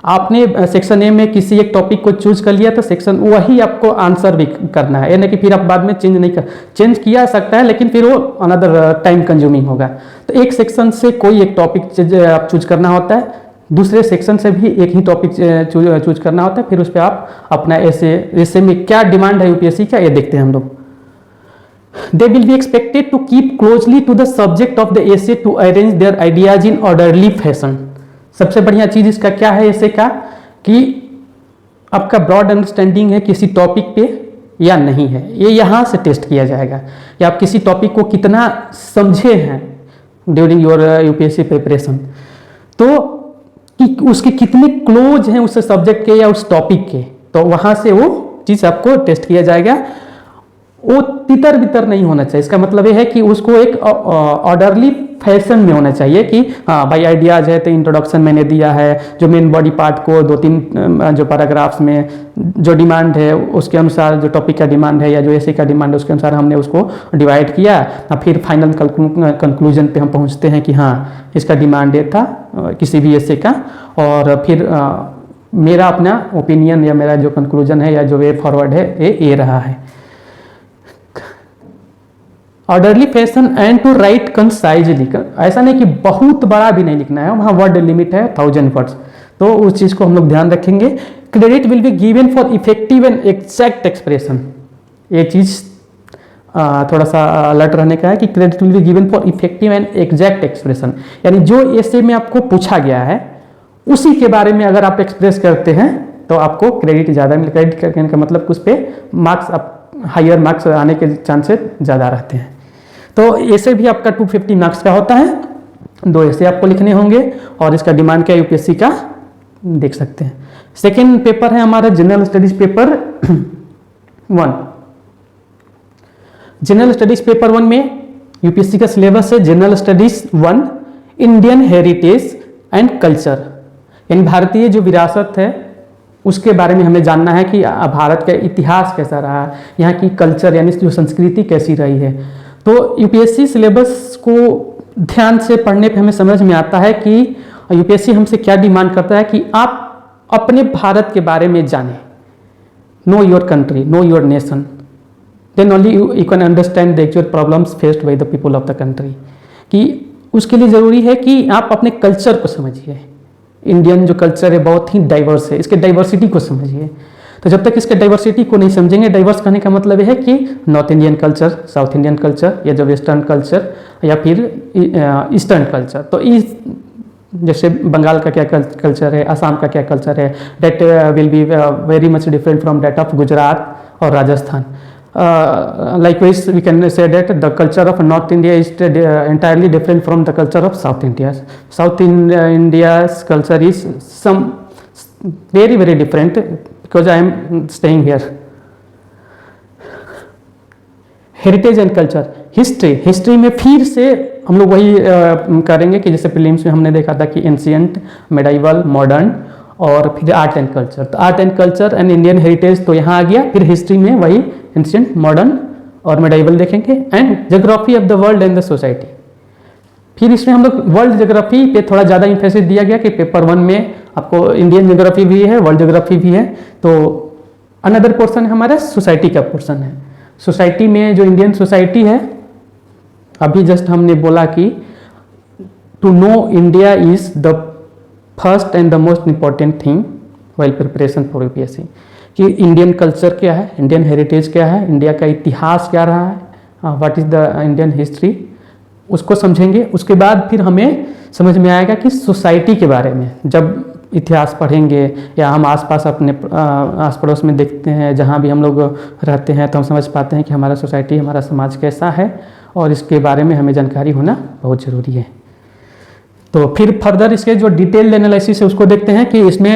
आपने सेक्शन ए में किसी एक टॉपिक को चूज कर लिया तो सेक्शन वही आपको आंसर भी करना है, यानी कि फिर आप बाद में चेंज किया सकता है, लेकिन फिर वो अनदर टाइम कंज्यूमिंग होगा। तो एक सेक्शन से कोई एक टॉपिक आप चूज करना होता है, दूसरे सेक्शन से भी एक ही टॉपिक चूज करना होता है, फिर उस पर आप अपना ऐसे में क्या डिमांड है यूपीएससी का ये देखते हैं हम लोग। They will be expected to keep closely to the subject of the essay to arrange their ideas in orderly fashion। सबसे बढ़िया चीज इसका क्या है ऐसे का, कि आपका ब्रॉड अंडरस्टैंडिंग है किसी टॉपिक पे या नहीं है, ये यहाँ से टेस्ट किया जाएगा कि आप किसी टॉपिक को कितना समझे हैं ड्यूरिंग योर यूपीएससी प्रिपरेशन, तो कि उसके कितने क्लोज हैं उस सब्जेक्ट के या उस टॉपिक के, तो वहाँ से वो चीज़ आपको टेस्ट किया जाएगा। वो तितर बितर नहीं होना चाहिए, इसका मतलब ये है कि उसको एक ऑर्डरली फैशन में होना चाहिए कि हाँ भाई आइडियाज है तो इंट्रोडक्शन मैंने दिया है, जो मेन बॉडी पार्ट को 2-3 जो पैराग्राफ्स में जो डिमांड है उसके अनुसार, जो टॉपिक का डिमांड है या जो ऐसे का डिमांड है उसके अनुसार हमने उसको डिवाइड किया, फिर फाइनल कंक्लूजन पे हम पहुंचते हैं कि हाँ इसका डिमांड ये था किसी भी ऐसे का, और फिर मेरा अपना ओपिनियन या मेरा जो कंक्लूजन है या जो वे फॉरवर्ड है ये रहा है। Orderly fashion and to write concisely, ऐसा नहीं कि बहुत बड़ा भी नहीं लिखना है, वहाँ वर्ड लिमिट है 1000 वर्ड्स, तो उस चीज़ को हम लोग ध्यान रखेंगे। Credit will be given for effective and exact expression, ये चीज़ थोड़ा सा अलर्ट रहने का है कि credit will be given for effective and exact expression, यानी जो ऐसे में आपको पूछा गया है उसी के बारे में अगर आप एक्सप्रेस करते हैं तो आपको क्रेडिट ज़्यादा मिले। क्रेडिट करने का मतलब उस पर मार्क्स, हायर मार्क्स आने के चांसेस ज़्यादा रहते हैं। तो ऐसे भी आपका 250 मार्क्स का होता है, 2 ऐसे आपको लिखने होंगे और इसका डिमांड क्या यूपीएससी का देख सकते हैं। सेकेंड पेपर है हमारा general studies paper 1। General studies paper 1 में यूपीएससी का सिलेबस है general studies 1 Indian heritage and culture, यानी भारतीय जो विरासत है उसके बारे में हमें जानना है कि भारत का इतिहास कैसा रहा है, यहाँ की कल्चर यानी जो संस्कृति कैसी रही है। तो यूपीएससी सिलेबस को ध्यान से पढ़ने पे हमें समझ में आता है कि यूपीएससी हमसे क्या डिमांड करता है कि आप अपने भारत के बारे में जानें। Know your country, know your nation, then only you can understand the actual problems faced by the people of the country. कि उसके लिए ज़रूरी है कि आप अपने कल्चर को समझिए। इंडियन जो कल्चर है बहुत ही डाइवर्स है, इसके डाइवर्सिटी को समझिए। तो जब तक इसके डाइवर्सिटी को नहीं समझेंगे, डाइवर्स कहने का मतलब यह है कि north Indian culture, south Indian culture, या जो वेस्टर्न कल्चर या फिर ईस्टर्न कल्चर, तो इस जैसे बंगाल का क्या कल्चर है, असम का क्या कल्चर है, that will be very much different from that of Gujarat और Rajasthan. Likewise, we can say that the culture of North India is entirely different from the culture of South India. South India's culture is very very different because I am staying here. Heritage and culture, history में फिर से हम लोग वही करेंगे कि जैसे प्रीलिम्स में हमने देखा था कि एंशियंट, मेडाइवल, मॉडर्न और फिर आर्ट एंड कल्चर। तो art and culture and Indian heritage तो यहाँ आ गया, फिर हिस्ट्री में वही एंशियंट, मॉडर्न और मेडाइवल देखेंगे, and geography of the world and the society. फिर इसमें हम लोग वर्ल्ड ज्योग्राफी पे थोड़ा ज़्यादा इंफेसिस दिया गया कि पेपर 1 में आपको इंडियन ज्योग्राफी भी है, वर्ल्ड ज्योग्राफी भी है। तो अनदर पोर्सन हमारा सोसाइटी का पोर्सन है। सोसाइटी में जो इंडियन सोसाइटी है, अभी जस्ट हमने बोला कि to know India is the first and the most important thing while preparation for UPSC, कि इंडियन कल्चर क्या है, इंडियन हेरिटेज क्या है, इंडिया का इतिहास क्या रहा है, what is the Indian history, उसको समझेंगे। उसके बाद फिर हमें समझ में आएगा कि सोसाइटी के बारे में जब इतिहास पढ़ेंगे या हम आसपास अपने आस पड़ोस में देखते हैं, जहाँ भी हम लोग रहते हैं, तो हम समझ पाते हैं कि हमारा सोसाइटी, हमारा समाज कैसा है, और इसके बारे में हमें जानकारी होना बहुत ज़रूरी है। तो फिर फर्दर इसके जो डिटेल्ड एनालिसिस है उसको देखते हैं कि इसमें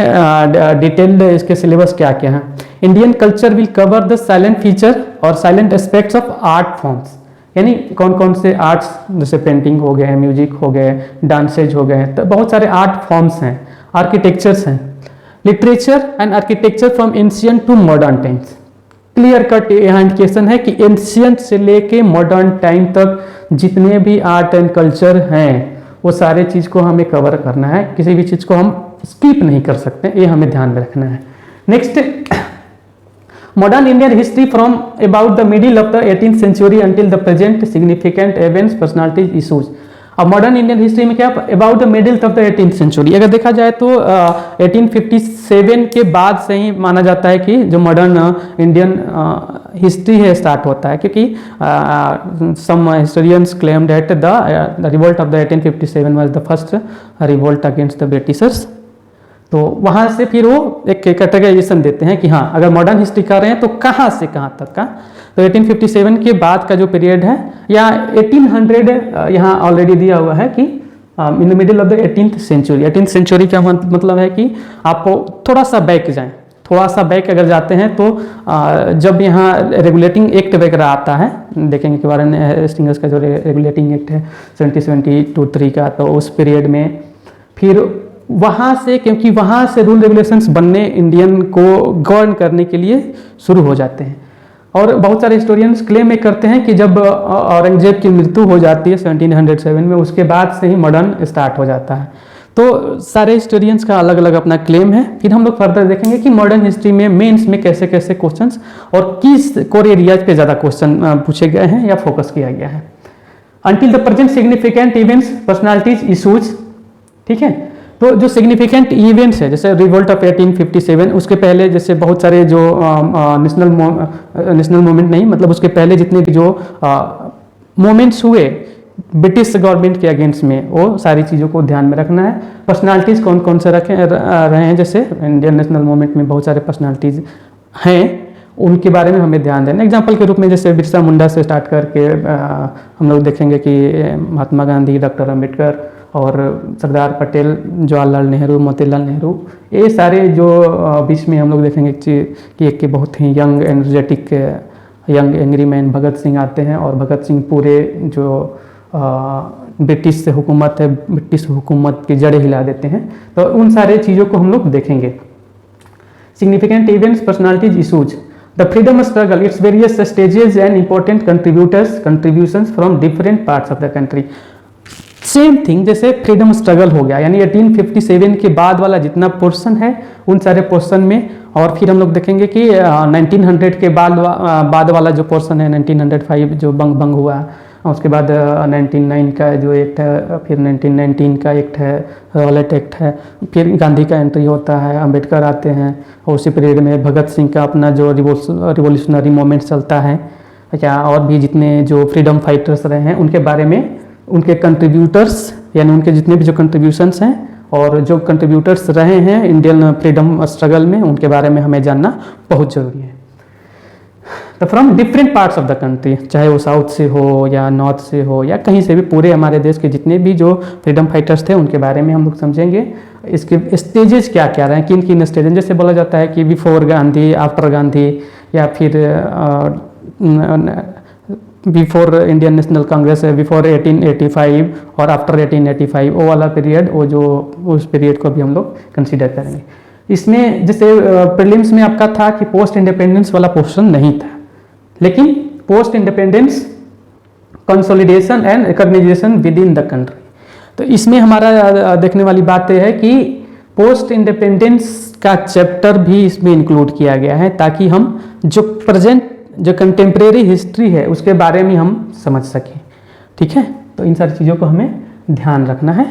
डिटेल्ड इसके सिलेबस क्या क्या है। Indian culture will cover the salient feature और salient aspects of art forms, यानी कौन कौन से आर्ट्स, जैसे पेंटिंग हो गए, म्यूजिक हो गए, डांसेज हो गए, तो बहुत सारे आर्ट फॉर्म्स हैं, आर्किटेक्चर्स हैं, literature and architecture from ancient to modern times. Clear cut यहाँ इंडिकेशन है कि एंशियंट से लेके मॉडर्न टाइम तक जितने भी आर्ट एंड कल्चर हैं वो सारे चीज़ को हमें कवर करना है, किसी भी चीज़ को हम स्किप नहीं कर सकते, ये हमें ध्यान में रखना है। Next, modern Indian history from about the middle of the 18th century until the present, significant events, personalities, issues. अब मॉडर्न इंडियन हिस्ट्री में क्या, about the middle of the 18th century, अगर देखा जाए तो 1857 के बाद से ही माना जाता है कि जो मॉडर्न इंडियन हिस्ट्री है स्टार्ट होता है, क्योंकि some historians claim that the revolt of the 1857 was the first revolt against the Britishers. तो वहाँ से फिर वो एक कैटेगराइजेशन देते हैं कि हाँ, अगर मॉडर्न हिस्ट्री कर रहे हैं तो कहाँ से कहाँ तक का। तो 1857 के बाद का जो पीरियड है, या 1800 यहाँ ऑलरेडी दिया हुआ है कि in the middle of the 18th century. 18th century का मतलब है कि आप थोड़ा सा बैक जाएं, थोड़ा सा बैक अगर जाते हैं तो जब यहाँ रेगुलेटिंग एक्ट वगैरह आता है, देखेंगे के बारे में हेस्टिंग्स का जो रेगुलेटिंग एक्ट है 1772 का, तो उस पीरियड में फिर वहाँ से, क्योंकि वहाँ से रूल रेगुलेशंस बनने इंडियन को गवर्न करने के लिए शुरू हो जाते हैं। और बहुत सारे हिस्टोरियंस क्लेम में करते हैं कि जब औरंगजेब की मृत्यु हो जाती है 1707 में, उसके बाद से ही मॉडर्न स्टार्ट हो जाता है। तो सारे हिस्टोरियंस का अलग अलग अपना क्लेम है। फिर हम लोग फर्दर देखेंगे कि मॉडर्न हिस्ट्री में मेंस में कैसे कैसे क्वेश्चंस और किस कोर एरियाज पे ज़्यादा क्वेश्चन पूछे गए हैं या फोकस किया गया है। Until the present significant events, personalities, issues, ठीक है। तो जो सिग्निफिकेंट इवेंट्स है जैसे रिवोल्ट ऑफ 1857, उसके पहले जैसे बहुत सारे जो नेशनल मूवमेंट नहीं, मतलब उसके पहले जितने भी जो मोमेंट्स हुए ब्रिटिश गवर्नमेंट के अगेंस्ट में, वो सारी चीज़ों को ध्यान में रखना है। पर्सनालिटीज़ कौन कौन से रहे हैं, जैसे इंडियन नेशनल मूवमेंट में बहुत सारे पर्सनालिटीज़ हैं, उनके बारे में हमें ध्यान देना। एग्जाम्पल के रूप में जैसे बिरसा मुंडा से स्टार्ट करके हम लोग देखेंगे कि महात्मा गांधी, डॉक्टर अम्बेडकर और सरदार पटेल, जवाहरलाल नेहरू, मोतीलाल नेहरू, ये सारे जो बीच में हम लोग देखेंगे कि एक बहुत ही young energetic young angry man Bhagat Singh आते हैं, और भगत सिंह पूरे जो ब्रिटिश से हुकूमत है, ब्रिटिश हुकूमत की जड़ें हिला देते हैं। तो उन सारे चीज़ों को हम लोग देखेंगे। Significant events, personalities, issues, the freedom struggle, its various stages and important contributions from different parts of the country. Same thing जैसे फ्रीडम स्ट्रगल हो गया, यानी 1857 के बाद वाला जितना पोर्शन है उन सारे पोर्शन में, और फिर हम लोग देखेंगे कि 1900 के बाद वाला जो पोर्शन है, 1905 जो बंग हुआ, उसके बाद 1909 का जो एक्ट है, फिर 1919 का एक्ट है, रॉलेट एक्ट है, फिर गांधी का एंट्री होता है, अंबेडकर आते हैं, और उसी पीरियड में भगत सिंह का अपना जो रिवोल्यूशनरी मूवमेंट चलता है, क्या और भी जितने जो फ्रीडम फाइटर्स रहे हैं उनके बारे में, उनके कंट्रीब्यूटर्स यानी उनके जितने भी जो कंट्रीब्यूशंस हैं और जो कंट्रीब्यूटर्स रहे हैं इंडियन फ्रीडम स्ट्रगल में, उनके बारे में हमें जानना बहुत ज़रूरी है। तो from different parts of the country, चाहे वो साउथ से हो या नॉर्थ से हो या कहीं से भी, पूरे हमारे देश के जितने भी जो फ्रीडम फाइटर्स थे उनके बारे में हम लोग समझेंगे। इसके स्टेजेस क्या क्या रहे, किन किन स्टेजेस, जैसे बोला जाता है कि बिफोर गांधी, आफ्टर गांधी, या फिर बिफोर इंडियन नेशनल कांग्रेस है, बिफोर 1885 और आफ्टर 1885, वो वाला पीरियड, वो जो उस पीरियड को भी हम लोग कंसिडर करेंगे। इसमें जैसे प्रीलिम्स में आपका था कि पोस्ट इंडिपेंडेंस वाला पोर्शन नहीं था, लेकिन post independence consolidation and reorganisation within the country. तो इसमें हमारा देखने वाली बात यह है कि पोस्ट इंडिपेंडेंस का चैप्टर भी इसमें इंक्लूड किया गया है, ताकि हम जो प्रेजेंट जो कंटेम्प्रेरी हिस्ट्री है उसके बारे में हम समझ सकें। ठीक है, तो इन सारी चीज़ों को हमें ध्यान रखना है।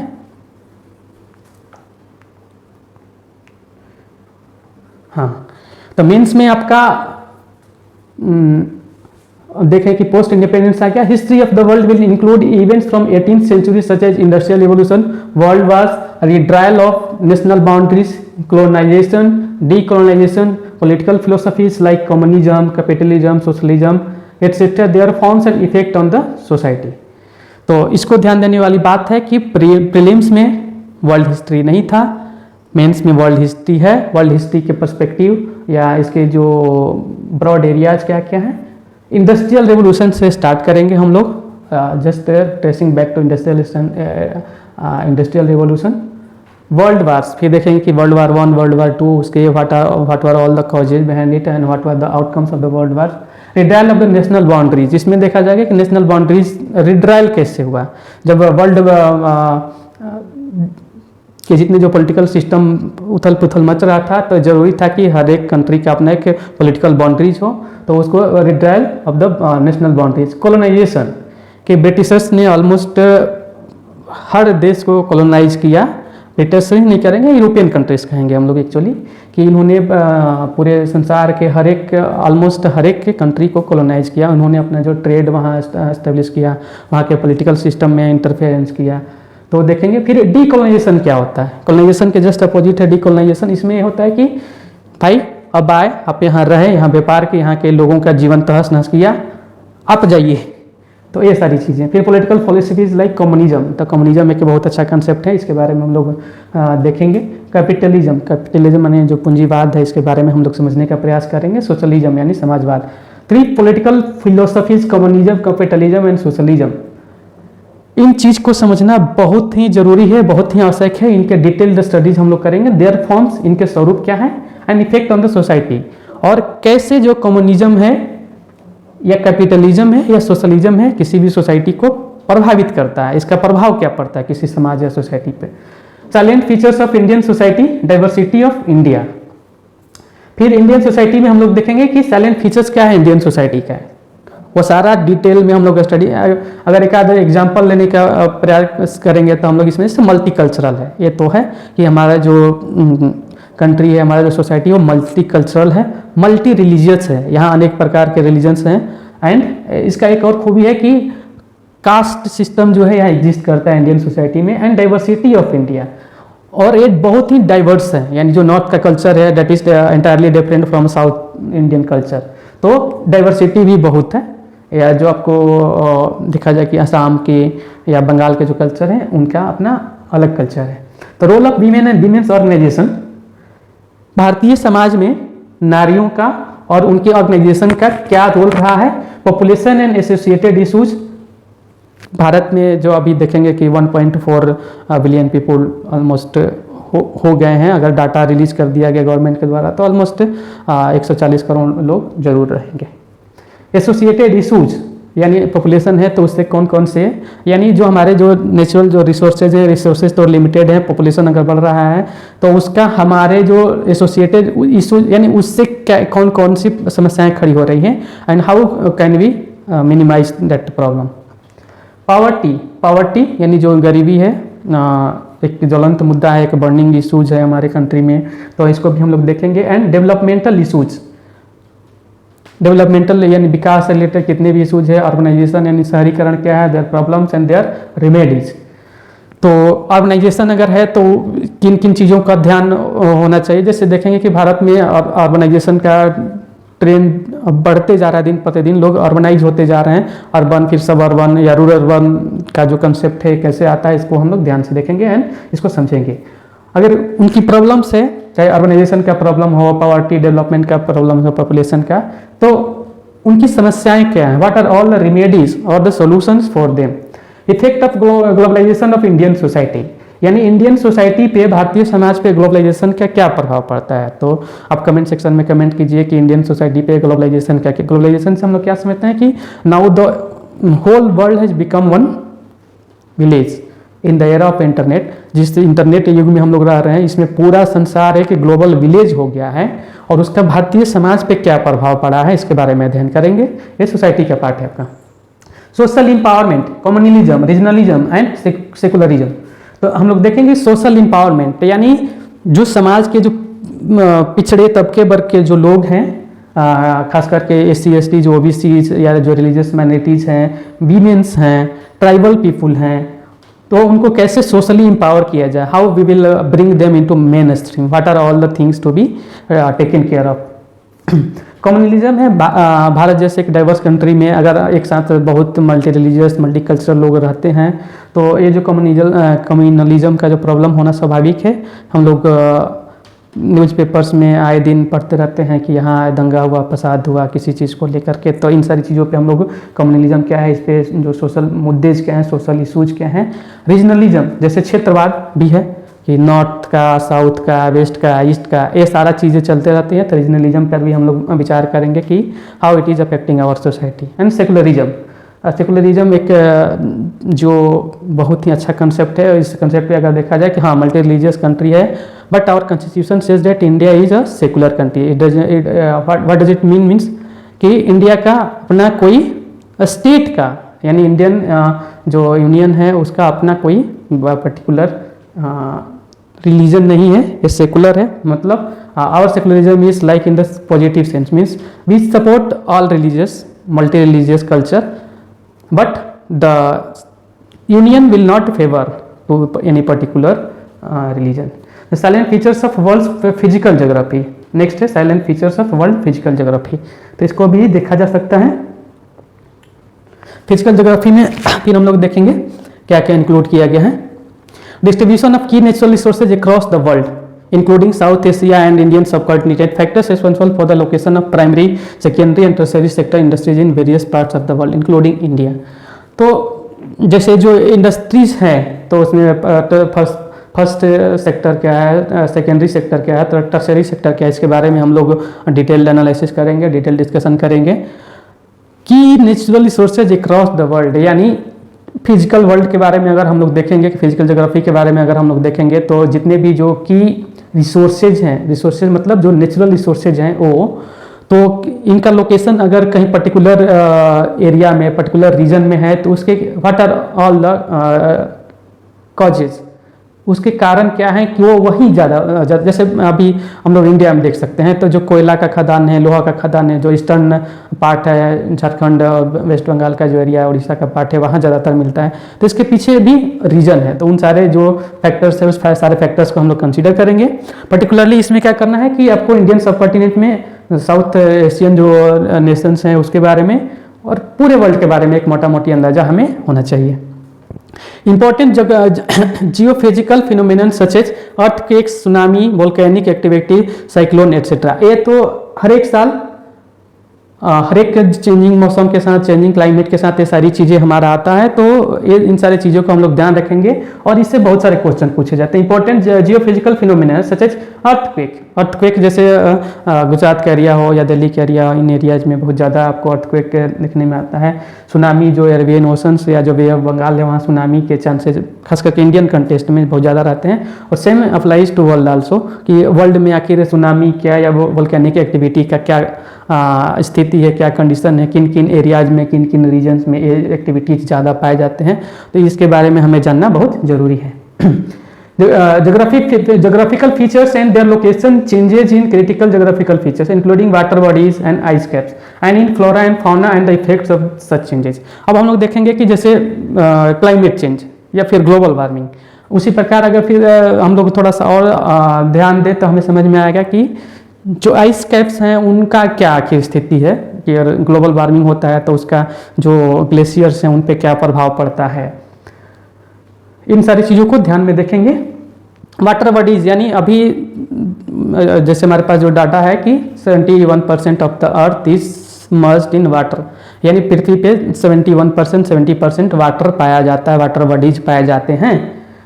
हाँ, तो मेंस में आपका देखें कि पोस्ट इंडिपेंडेंस आ गया। History of the world will include events from 18th century such as industrial revolution, world wars, redrawal of national boundaries, colonization, decolonization, political philosophies like communism, capitalism, socialism, etc. their forms and effect on the society। तो इसको ध्यान देने वाली बात है कि प्रीलिम्स में वर्ल्ड हिस्ट्री नहीं था, मेंस में वर्ल्ड हिस्ट्री है। वर्ल्ड हिस्ट्री के पर्सपेक्टिव या इसके जो ब्रॉड एरियाज क्या क्या हैं, इंडस्ट्रियल रेवोल्यूशन से स्टार्ट करेंगे हम लोग, just tracing back to industrial revolution. World wars, फिर देखेंगे कि वर्ल्ड वार 1, वर्ल्ड वार 2, उसके what were all the causes behind it and what were the outcomes of the world war. Redrawal of the national boundaries, इसमें देखा जाएगा कि नेशनल बाउंड्रीज रिड्रायल कैसे हुआ, जब वर्ल्ड के जितने जो पॉलिटिकल सिस्टम उथल पुथल मच रहा था, तो जरूरी था कि हर एक कंट्री का अपना एक पॉलिटिकल बाउंड्रीज हो, तो उसको redrawal of the national boundaries. Colonization, कि ब्रिटिशर्स ने ऑलमोस्ट हर देश को कॉलोनाइज किया, ब्रिटिश ही नहीं करेंगे, यूरोपियन कंट्रीज कहेंगे हम लोग एक्चुअली, कि इन्होंने पूरे संसार के हर एक ऑलमोस्ट हर एक कंट्री को कॉलोनाइज किया। उन्होंने अपना जो ट्रेड वहाँ एस्टेब्लिश किया, वहाँ के पॉलिटिकल सिस्टम में इंटरफेरेंस किया। तो देखेंगे फिर डीकोलोनाइजेशन क्या होता है। कॉलोनाइजेशन के जस्ट अपोजिट है डीकोलोनाइजेशन। इसमें ये होता है कि भाई अब आए, आप यहाँ रहे, यहाँ व्यापार के, यहाँ के लोगों का जीवन तहस नहस किया, आप जाइए। तो ये सारी चीज़ें। फिर पॉलिटिकल फिलोसफीज लाइक कम्युनिज्म, तो कम्युनिज्म एक बहुत अच्छा कंसेप्ट है, इसके बारे में हम लोग देखेंगे। कैपिटलिज्म, कैपिटलिज्म यानी जो पूंजीवाद है, इसके बारे में हम लोग समझने का प्रयास करेंगे। सोशलिज्म यानी समाजवाद। 3 political philosophies, communism, capitalism and socialism. इन चीज़ को समझना बहुत ही जरूरी है, बहुत ही आवश्यक है। इनके डिटेल्ड स्टडीज हम लोग करेंगे। देयर फॉर्म्स, इनके स्वरूप क्या है, and effect on the society, और कैसे जो कम्युनिज्म है या कैपिटलिज्म है या सोशलिज्म है किसी भी सोसाइटी को प्रभावित करता है, इसका प्रभाव क्या पड़ता है किसी समाज या सोसाइटी पे। Salient features of Indian society, diversity of India. फिर इंडियन सोसाइटी में हम लोग देखेंगे कि साइलेंट फीचर्स क्या है इंडियन सोसाइटी का, वो सारा डिटेल में हम लोग स्टडी, अगर एक आध एग्जांपल लेने का प्रयास करेंगे तो हम लोग इसमें जैसे मल्टीकल्चरल है, ये तो है कि हमारा जो कंट्री है, हमारा जो सोसाइटी है वो मल्टीकल्चरल है, मल्टी रिलीजियस है, यहाँ अनेक प्रकार के रिलीजन्स हैं। एंड इसका एक और खूबी है कि कास्ट सिस्टम जो है यहाँ एग्जिस्ट करता है इंडियन सोसाइटी में। एंड डाइवर्सिटी ऑफ इंडिया, और ये बहुत ही डाइवर्स है, यानी जो नॉर्थ का कल्चर है that is entirely different from south Indian culture, तो डाइवर्सिटी भी बहुत है। या जो आपको देखा जाए कि असम के या बंगाल के जो कल्चर है उनका अपना अलग कल्चर है। तो role of women and women's organisation, भारतीय समाज में नारियों का और उनके ऑर्गेनाइजेशन का क्या रोल रहा है। Population and associated issues, Bharat में जो अभी देखेंगे कि 1.4 बिलियन पीपल ऑलमोस्ट हो गए हैं, अगर डाटा रिलीज कर दिया गया गवर्नमेंट के द्वारा तो ऑलमोस्ट 140 करोड़ लोग जरूर रहेंगे। एसोसिएटेड इशूज यानी पॉपुलेशन है तो उससे कौन कौन से, यानी जो हमारे जो नेचुरल जो रिसोर्सेज है, रिसोर्सेज तो लिमिटेड है, पॉपुलेशन अगर बढ़ रहा है तो उसका हमारे जो एसोसिएटेड इशूज यानी उससे क्या कौन कौन सी समस्याएं खड़ी हो रही हैं and how can we minimise that problem. Poverty यानी जो गरीबी है, एक ज्वलंत मुद्दा है, एक बर्निंग इशूज है हमारे कंट्री में, तो इसको भी हम लोग देखेंगे। एंड डेवलपमेंटल इशूज, डेवलपमेंटल यानी विकास से रिलेटेड कितने भी इशूज है। अर्बनाइजेशन यानी शहरीकरण क्या है, their problems and their remedies. तो अर्बनाइजेशन अगर है तो किन किन चीज़ों का ध्यान होना चाहिए, जैसे देखेंगे कि भारत में अर्बनाइजेशन का ट्रेंड बढ़ते जा रहा है, दिन प्रतिदिन लोग अर्बनाइज होते जा रहे हैं। अर्बन फिर सब अर्बन या रूरल अर्बन का जो कंसेप्ट है कैसे आता है, इसको हम लोग ध्यान से देखेंगे एंड इसको समझेंगे। अगर उनकी प्रॉब्लम्स है, चाहे अर्बनाइजेशन का प्रॉब्लम हो, पॉवर्टी, डेवलपमेंट का प्रॉब्लम हो, पॉपुलेशन का, तो उनकी समस्याएं क्या हैं, what are all the remedies और the solutions for them. Effect of globalization of Indian society, यानी इंडियन सोसाइटी पे, भारतीय समाज पे ग्लोबलाइजेशन का क्या प्रभाव पड़ता है। तो आप कमेंट सेक्शन में कमेंट कीजिए कि इंडियन सोसाइटी पे ग्लोबलाइजेशन का, ग्लोबलाइजेशन से हम लोग क्या समझते हैं कि now the whole world has become one village in the era of internet. जिस इंटरनेट युग में हम लोग रह रहे हैं, इसमें पूरा संसार एक ग्लोबल विलेज हो गया है, और उसका भारतीय समाज पे क्या प्रभाव पड़ा है इसके बारे में अध्ययन करेंगे। ये सोसाइटी का पार्ट है आपका। Social empowerment, communalism, regionalism and secularism. तो हम लोग देखेंगे सोशल इंपावरमेंट यानी जो समाज के जो पिछड़े तबके वर्ग के जो लोग हैं, खास करके SC ST जो OBC या जो रिलीजियस माइनॉरिटीज़ हैं, वीमेंस हैं, ट्राइबल पीपुल हैं, तो उनको कैसे सोशली इंपावर किया जाए, how we will bring them into mainstream, what are all the things to be taken care of. Communalism है, भारत जैसे एक डाइवर्स कंट्री में अगर एक साथ बहुत मल्टी रिलीजियस मल्टी कल्चरल लोग रहते हैं तो ये जो कम्युनलिज्म का जो प्रॉब्लम होना स्वाभाविक है। हम लोग न्यूज़पेपर्स में आए दिन पढ़ते रहते हैं कि यहाँ दंगा हुआ, फसाद हुआ किसी चीज़ को लेकर के, तो इन सारी चीज़ों पे हम लोग कम्युनलिज्म क्या है, इस पे जो सोशल मुद्दे क्या हैं, सोशल इशूज क्या हैं। रीजनलिज्म जैसे क्षेत्रवाद भी है कि नॉर्थ का, साउथ का, वेस्ट का, ईस्ट का, ये सारा चीज़ें चलते रहती हैं। तो रीजनलिज्म पर भी हम लोग विचार करेंगे कि how it is affecting our society. And secularism, secularism एक जो बहुत ही अच्छा कंसेप्ट है। इस कंसेप्ट पे अगर देखा जाए कि हाँ मल्टी रिलीजियस कंट्री है, but our constitution says that India is a secular country. What does it means कि इंडिया का अपना कोई स्टेट का, यानी इंडियन जो यूनियन है उसका अपना कोई पर्टिकुलर रिलीजन नहीं है, ये सेकुलर है। मतलब our secularism is like in the positive sense, means we support all religious multi religious culture, but the union will not favor to any particular religion. The silent features of world's physical geography. Next है silent features of world physical geography. तो इसको भी देखा जा सकता है। फिजिकल ज्योग्राफी में फिर हम लोग देखेंगे क्या क्या इंक्लूड किया गया है। डिस्ट्रीब्यूशन ऑफ की natural resources across the world including South Asia and Indian subcontinent, factors responsible for the location of primary, secondary and tertiary sector industries in various parts of the world, including India. तो जैसे जो इंडस्ट्रीज हैं तो उसमें फर्स्ट सेक्टर क्या है, सेकेंडरी सेक्टर क्या है, टर्शियरी सेक्टर क्या है, इसके बारे में हम लोग डिटेल्ड एनालिसिस करेंगे, डिटेल डिस्कशन करेंगे। की natural resources across the world, यानी फिजिकल वर्ल्ड के बारे में अगर हम लोग देखेंगे, कि फिजिकल ज्योग्राफी के बारे में अगर हम लोग देखेंगे, तो जितने भी जो की रिसोर्सेज हैं, रिसोर्सेज मतलब जो नेचुरल रिसोर्सेज हैं वो, तो इनका लोकेशन अगर कहीं पर्टिकुलर एरिया में, पर्टिकुलर रीजन में है, तो उसके what are all the causes, उसके कारण क्या है कि वो वही ज़्यादा, जैसे अभी हम लोग इंडिया में देख सकते हैं, तो जो कोयला का खदान है, लोहा का खदान है, जो ईस्टर्न पार्ट है, झारखंड और वेस्ट बंगाल का जो एरिया है, उड़ीसा का पार्ट है, वहाँ ज़्यादातर मिलता है। तो इसके पीछे भी रीज़न है, तो उन सारे जो फैक्टर्स है, उस सारे फैक्टर्स को हम लोग कंसिडर करेंगे। पर्टिकुलरली इसमें क्या करना है कि आपको इंडियन सब कॉन्टिनेंट में साउथ एशियन जो नेशंस हैं उसके बारे में और पूरे वर्ल्ड के बारे में एक मोटा मोटी अंदाजा हमें होना चाहिए। Important geophysical phenomenon such as earthquakes, tsunami, volcanic activity, cyclone etc. ये तो हर एक साल हर एक चेंजिंग मौसम के साथ, चेंजिंग क्लाइमेट के साथ ये सारी चीज़ें हमारा आता है, तो ये इन सारी चीज़ों को हम लोग ध्यान रखेंगे और इससे बहुत सारे क्वेश्चन पूछे जाते हैं। Important geophysical phenomena such as earthquake जैसे गुजरात का एरिया हो या दिल्ली का एरिया, इन एरियाज में बहुत ज़्यादा आपको अर्थक्वेक देखने में आता है। सुनामी जो अरेबियन ओशंस या जो बे ऑफ बंगाल है, वहाँ सुनामी के चांसेस खास करके इंडियन कंटेस्ट में बहुत ज़्यादा रहते हैं। और same applies to world also, कि वर्ल्ड में आखिर सुनामी क्या या वोल्केनिक एक्टिविटी का क्या स्थिति है, क्या कंडीशन है, किन किन एरियाज में, किन किन रीजन्स में ये एक्टिविटीज ज़्यादा पाए जाते हैं, तो इसके बारे में हमें जानना बहुत ज़रूरी है। Geographical features and their location changes in critical geographical features including water bodies and ice caps and in flora and fauna and the effects of such changes। अब हम लोग देखेंगे कि जैसे क्लाइमेट चेंज या फिर ग्लोबल वार्मिंग, उसी प्रकार अगर फिर हम लोग थोड़ा सा और ध्यान दें तो हमें समझ में आएगा कि जो आइस कैप्स हैं उनका क्या आखिर स्थिति है, कि अगर ग्लोबल वार्मिंग होता है तो उसका जो ग्लेशियर्स हैं उन पे क्या प्रभाव पड़ता है, इन सारी चीज़ों को ध्यान में देखेंगे। वाटर बॉडीज, यानी अभी जैसे हमारे पास जो डाटा है कि 71% of the earth is merged in water, यानी पृथ्वी पे 70% वाटर पाया जाता है, वाटर बॉडीज पाए जाते हैं,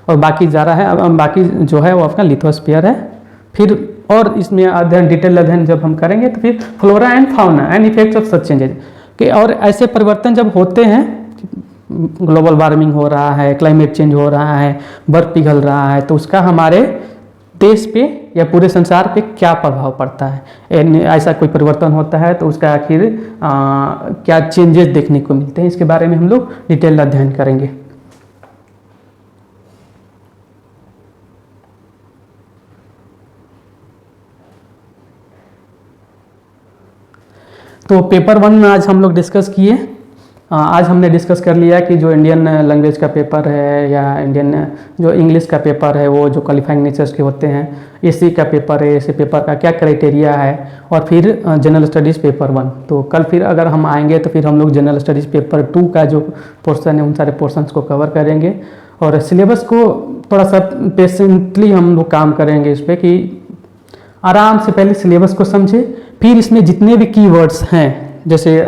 और बाकी ज़्यादा है, बाकी जो है वो आपका लिथोस्फीयर है। फिर और इसमें अध्ययन, डिटेल अध्ययन जब हम करेंगे तो फिर flora and fauna and effects of such changes के, और ऐसे परिवर्तन जब होते हैं, ग्लोबल वार्मिंग हो रहा है, क्लाइमेट चेंज हो रहा है, बर्फ पिघल रहा है, तो उसका हमारे देश पे या पूरे संसार पे क्या प्रभाव पड़ता है। ऐसा कोई परिवर्तन होता है तो उसका आखिर क्या चेंजेस देखने को मिलते हैं, इसके बारे में हम लोग डिटेल अध्ययन करेंगे। तो पेपर 1 में आज हम लोग डिस्कस किए। आज हमने डिस्कस कर लिया कि जो इंडियन लैंग्वेज का पेपर है या इंडियन जो इंग्लिश का पेपर है, वो जो क्वालिफाइंग नेचर्स के होते हैं, एसी का पेपर है, एसी पेपर का क्या क्राइटेरिया है, और फिर जनरल स्टडीज़ पेपर 1। तो कल फिर अगर हम आएंगे तो फिर हम लोग जनरल स्टडीज़ पेपर 2 का जो पोर्शन है उन सारे पोर्शंस को कवर करेंगे, और सिलेबस को थोड़ा सा पेशेंटली हम लोग काम करेंगे इस पर, कि आराम से पहले सिलेबस को समझे, फिर इसमें जितने भी कीवर्ड्स हैं, जैसे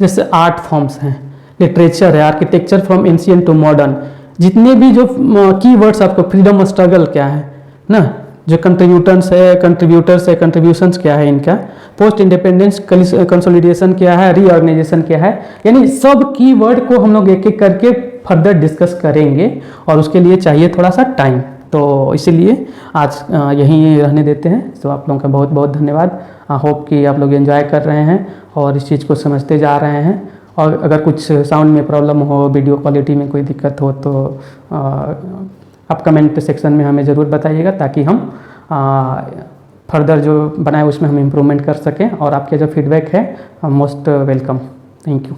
जैसे आर्ट फॉर्म्स हैं, लिटरेचर है, architecture from ancient to modern, जितने भी जो कीवर्ड्स आपको, फ्रीडम स्ट्रगल क्या है ना, जो कंट्रीब्यूटर्स है, कंट्रीब्यूशंस क्या है इनका, पोस्ट इंडिपेंडेंस कंसोलिडेशन क्या है, रीऑर्गेनाइजेशन क्या है, यानी सब कीवर्ड को हम लोग एक एक करके फर्दर डिस्कस करेंगे, और उसके लिए चाहिए थोड़ा सा टाइम। तो इसीलिए आज यहीं रहने देते हैं। तो आप लोगों का बहुत बहुत धन्यवाद। होप कि आप लोग एंजॉय कर रहे हैं और इस चीज़ को समझते जा रहे हैं। और अगर कुछ साउंड में प्रॉब्लम हो, वीडियो क्वालिटी में कोई दिक्कत हो, तो आप कमेंट सेक्शन में हमें ज़रूर बताइएगा, ताकि हम फर्दर जो बनाए उसमें हम इम्प्रूवमेंट कर सकें। और आपके जो फीडबैक है मोस्ट वेलकम। Thank you.